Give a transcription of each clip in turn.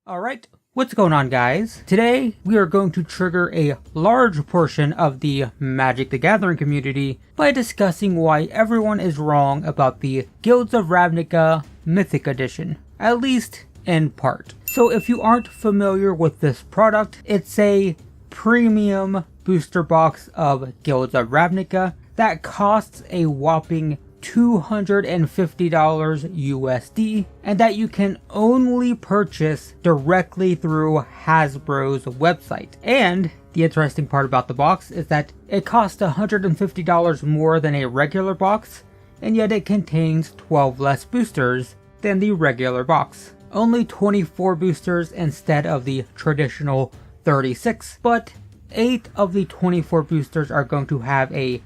Alright, what's going on, guys? Today we are going to trigger a large portion of the Magic the Gathering community by discussing why everyone is wrong about the Guilds of Ravnica Mythic Edition, at least in part. So if you aren't familiar with this product, it's a premium booster box of Guilds of Ravnica that costs a whopping $250 USD, and that you can only purchase directly through Hasbro's website. And the interesting part about the box is that it costs $150 more than a regular box, and yet it contains 12 less boosters than the regular box. Only 24 boosters instead of the traditional 36, but 8 of the 24 boosters are going to have a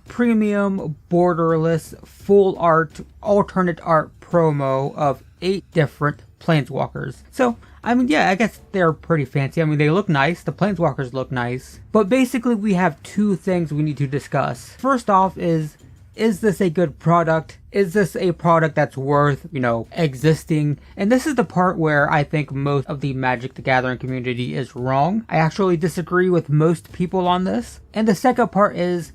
premium borderless full art alternate art promo of 8 different planeswalkers. So I mean, yeah, I guess they're pretty fancy. I mean, they look nice, the planeswalkers look nice, but basically we have two things we need to discuss. First off is this a good product? Is this a product that's worth, existing? And this is the part where I think most of the Magic the Gathering community is wrong. I actually disagree with most people on this. And the second part is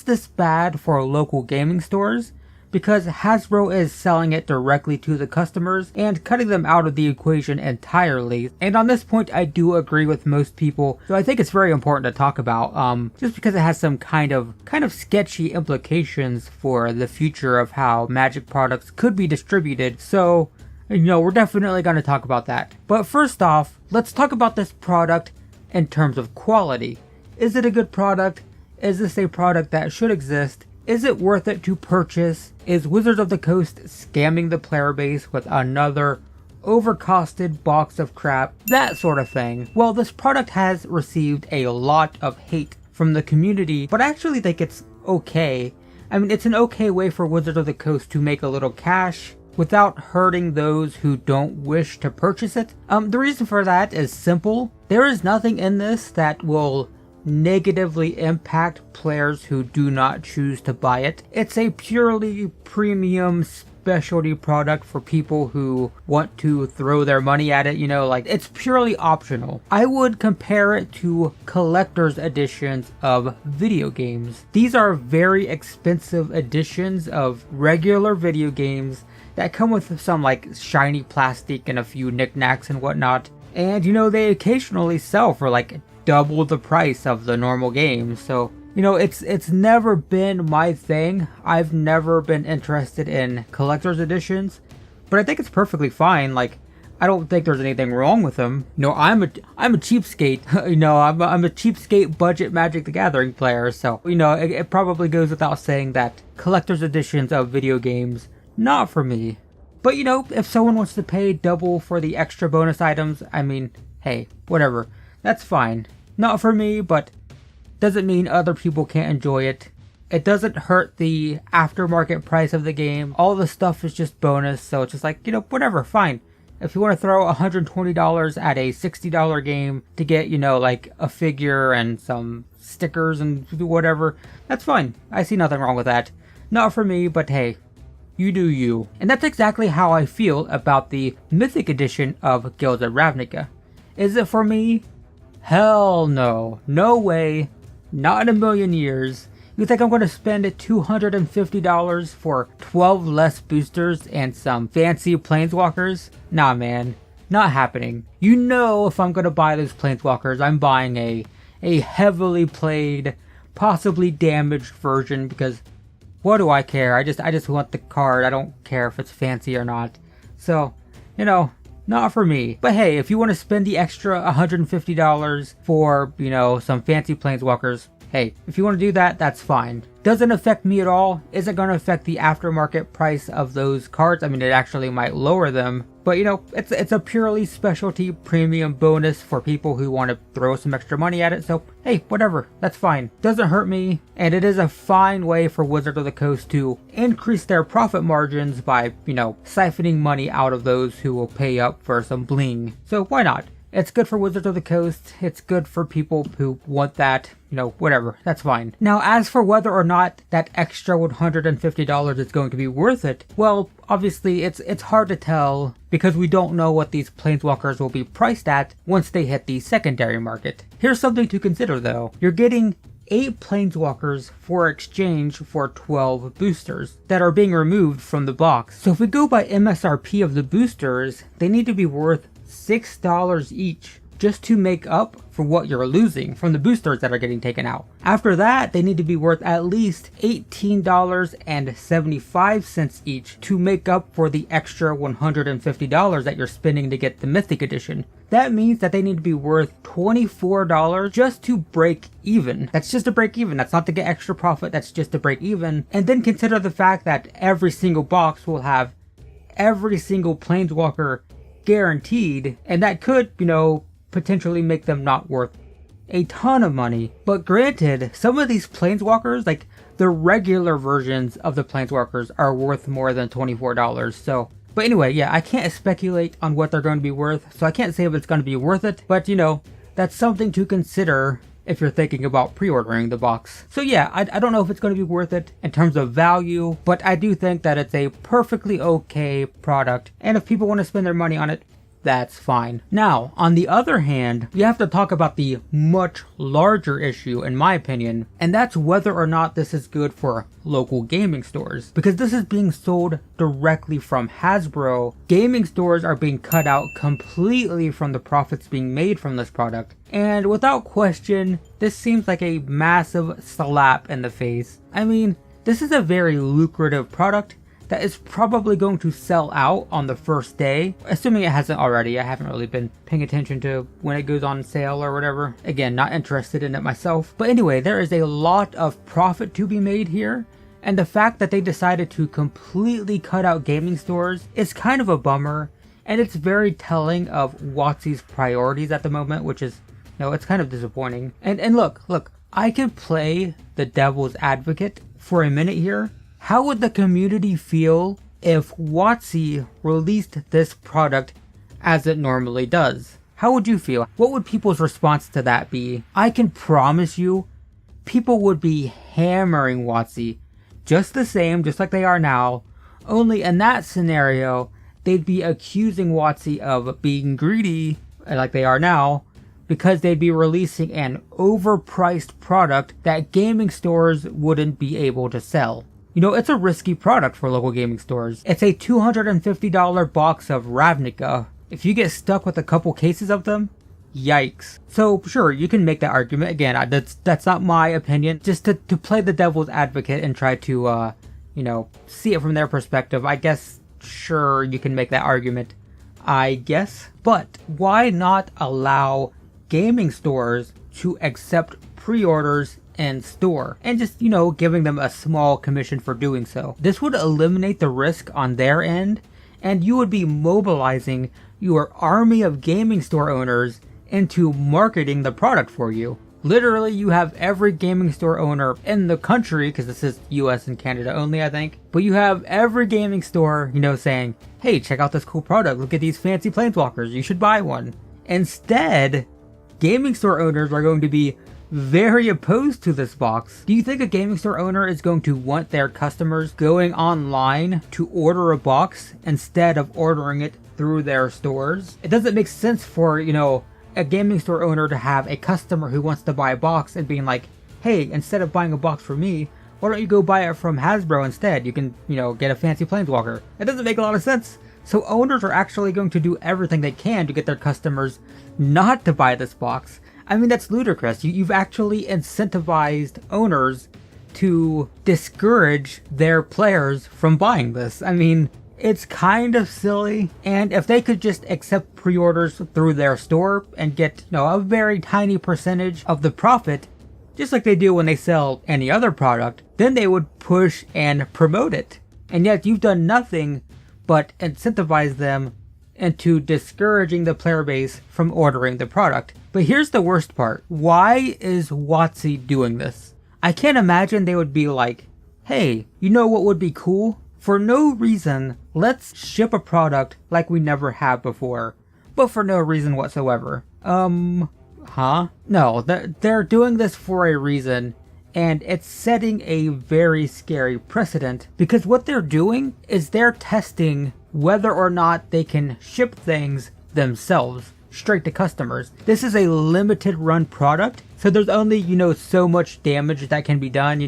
this bad for local gaming stores? Because Hasbro is selling it directly to the customers and cutting them out of the equation entirely. And on this point, I do agree with most people. So I think it's very important to talk about, just because it has some kind of sketchy implications for the future of how Magic products could be distributed. So, we're definitely going to talk about that. But first off, let's talk about this product in terms of quality. Is it a good product? Is this a product that should exist? Is it worth it to purchase? Is Wizards of the Coast scamming the player base with another overcosted box of crap? That sort of thing. Well, this product has received a lot of hate from the community, but I actually think it's okay. I mean, it's an okay way for Wizards of the Coast to make a little cash without hurting those who don't wish to purchase it. The reason for that is simple. There is nothing in this that will negatively impact players who do not choose to buy it. It's a purely premium specialty product for people who want to throw their money at it, it's purely optional. I would compare it to collector's editions of video games. These are very expensive editions of regular video games that come with some shiny plastic and a few knickknacks and whatnot. And they occasionally sell for double the price of the normal game. So it's never been my thing. I've never been interested in collector's editions, but I think it's perfectly fine. I don't think there's anything wrong with them. I'm a cheapskate. I'm a cheapskate budget Magic the Gathering player, so it probably goes without saying that collector's editions of video games, not for me. But if someone wants to pay double for the extra bonus items, I mean, hey, whatever. That's fine. Not for me, but doesn't mean other people can't enjoy it. It doesn't hurt the aftermarket price of the game. All the stuff is just bonus, so it's just whatever, fine. If you want to throw $120 at a $60 game to get, a figure and some stickers and whatever, that's fine. I see nothing wrong with that. Not for me, but hey, you do you. And that's exactly how I feel about the Mythic Edition of Guilds of Ravnica. Is it for me? Hell no. No way. Not in a million years. You think I'm going to spend $250 for 12 less boosters and some fancy planeswalkers? Nah, man. Not happening. If I'm going to buy those planeswalkers, I'm buying a heavily played, possibly damaged version, because what do I care? I just want the card. I don't care if it's fancy or not. So, not for me. But hey, if you want to spend the extra $150 for, some fancy planeswalkers, hey, if you want to do that, that's fine. Doesn't affect me at all. Isn't going to affect the aftermarket price of those cards. I mean, it actually might lower them. But it's a purely specialty premium bonus for people who want to throw some extra money at it. So hey, whatever, that's fine. Doesn't hurt me, and it is a fine way for Wizards of the Coast to increase their profit margins by, siphoning money out of those who will pay up for some bling. So why not? It's good for Wizards of the Coast. It's good for people who want that, whatever. That's fine. Now, as for whether or not that extra $150 is going to be worth it, well, obviously it's hard to tell because we don't know what these planeswalkers will be priced at once they hit the secondary market. Here's something to consider though. You're getting 8 planeswalkers for exchange for 12 boosters that are being removed from the box. So if we go by MSRP of the boosters, they need to be worth $6 each just to make up for what you're losing from the boosters that are getting taken out. After that, they need to be worth at least $18.75 each to make up for the extra $150 that you're spending to get the Mythic Edition. That means that they need to be worth $24 just to break even. That's just to break even. That's not to get extra profit. That's just to break even. And then consider the fact that every single box will have every single planeswalker guaranteed, and that could, potentially make them not worth a ton of money. But granted, some of these planeswalkers, like the regular versions of the planeswalkers, are worth more than $24. So, but anyway, yeah, I can't speculate on what they're going to be worth, so I can't say if it's going to be worth it, but that's something to consider if you're thinking about pre-ordering the box. So yeah, I don't know if it's going to be worth it in terms of value, but I do think that it's a perfectly okay product, and if people want to spend their money on it, that's fine. Now, on the other hand, we have to talk about the much larger issue, in my opinion, and that's whether or not this is good for local gaming stores. Because this is being sold directly from Hasbro, gaming stores are being cut out completely from the profits being made from this product. And without question, this seems like a massive slap in the face. I mean, this is a very lucrative product that is probably going to sell out on the first day, assuming it hasn't already. I haven't really been paying attention to when it goes on sale or whatever. Again, not interested in it myself. But anyway, there is a lot of profit to be made here, and the fact that they decided to completely cut out gaming stores is kind of a bummer, and it's very telling of WotC's priorities at the moment, which is, it's kind of disappointing. And look, I can play the devil's advocate for a minute here. How would the community feel if WotC released this product as it normally does? How would you feel? What would people's response to that be? I can promise you, people would be hammering WotC just the same, just like they are now, only in that scenario, they'd be accusing WotC of being greedy, like they are now, because they'd be releasing an overpriced product that gaming stores wouldn't be able to sell. It's a risky product for local gaming stores. It's a $250 box of Ravnica. If you get stuck with a couple cases of them, yikes. So sure, you can make that argument. Again, that's not my opinion. Just to play the devil's advocate and try to, see it from their perspective. I guess, sure, you can make that argument. I guess. But why not allow gaming stores to accept pre-orders in store and just giving them a small commission for doing so? This would eliminate the risk on their end, and you would be mobilizing your army of gaming store owners into marketing the product for you. Literally, you have every gaming store owner in the country, because this is US and Canada only, I think, but you have every gaming store saying, hey, check out this cool product, look at these fancy planeswalkers, you should buy one. Instead, gaming store owners are going to be very opposed to this box. Do you think a gaming store owner is going to want their customers going online to order a box instead of ordering it through their stores? It doesn't make sense for, a gaming store owner to have a customer who wants to buy a box and being like, hey, instead of buying a box from me, why don't you go buy it from Hasbro instead? You can, get a fancy planeswalker. It doesn't make a lot of sense. So owners are actually going to do everything they can to get their customers not to buy this box. I mean, that's ludicrous. You've actually incentivized owners to discourage their players from buying this. I mean, it's kind of silly. And if they could just accept pre-orders through their store and get, a very tiny percentage of the profit, just like they do when they sell any other product, then they would push and promote it. And yet you've done nothing but incentivize them into discouraging the player base from ordering the product. But here's the worst part. Why is WotC doing this? I can't imagine they would be like, hey, you know what would be cool? For no reason, let's ship a product like we never have before, but for no reason whatsoever. Huh? No, they're doing this for a reason, and it's setting a very scary precedent, because what they're doing is they're testing whether or not they can ship things themselves straight to customers. This is a limited run product, so there's only, so much damage that can be done,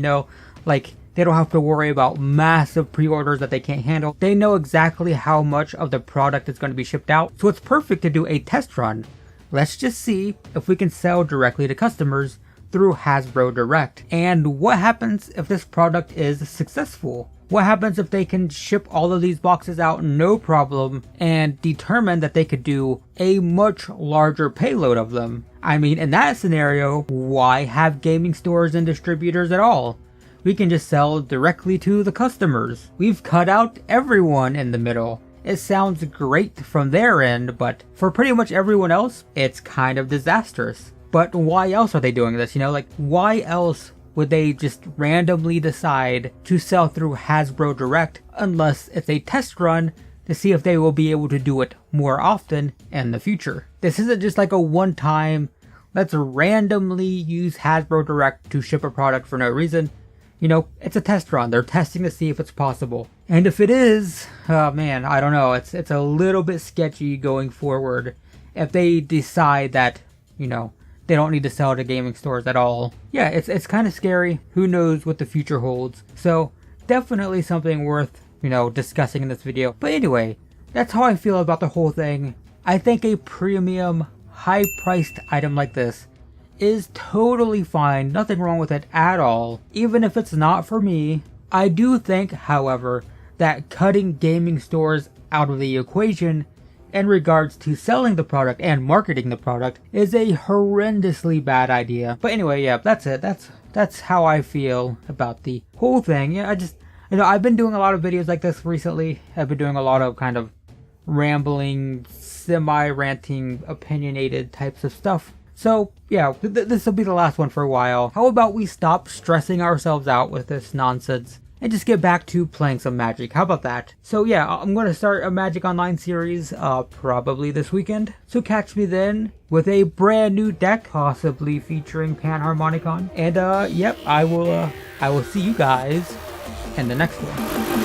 like they don't have to worry about massive pre-orders that they can't handle. They know exactly how much of the product is going to be shipped out, so it's perfect to do a test run. Let's just see if we can sell directly to customers through Hasbro Direct. And what happens if this product is successful? What happens if they can ship all of these boxes out no problem and determine that they could do a much larger payload of them? I mean, in that scenario, why have gaming stores and distributors at all? We can just sell directly to the customers. We've cut out everyone in the middle. It sounds great from their end, but for pretty much everyone else, it's kind of disastrous. But why else are they doing this? Why else would they just randomly decide to sell through Hasbro Direct unless it's a test run to see if they will be able to do it more often in the future? This isn't just like a one-time, let's randomly use Hasbro Direct to ship a product for no reason. It's a test run. They're testing to see if it's possible. And if it is, oh man, I don't know. It's a little bit sketchy going forward if they decide that, they don't need to sell to gaming stores at all. Yeah, it's kind of scary. Who knows what the future holds. So definitely something worth, discussing in this video. But anyway, that's how I feel about the whole thing. I think a premium, high-priced item like this is totally fine, nothing wrong with it at all, even if it's not for me. I do think, however, that cutting gaming stores out of the equation in regards to selling the product and marketing the product is a horrendously bad idea. But anyway, yeah, that's it. That's how I feel about the whole thing. Yeah, I've been doing a lot of videos like this recently. I've been doing a lot of kind of rambling, semi-ranting, opinionated types of stuff. So, yeah, this will be the last one for a while. How about we stop stressing ourselves out with this nonsense and just get back to playing some Magic? How about that? So, yeah, I'm going to start a Magic Online series probably this weekend. So catch me then with a brand new deck, possibly featuring Panharmonicon. And, yep, I will see you guys in the next one.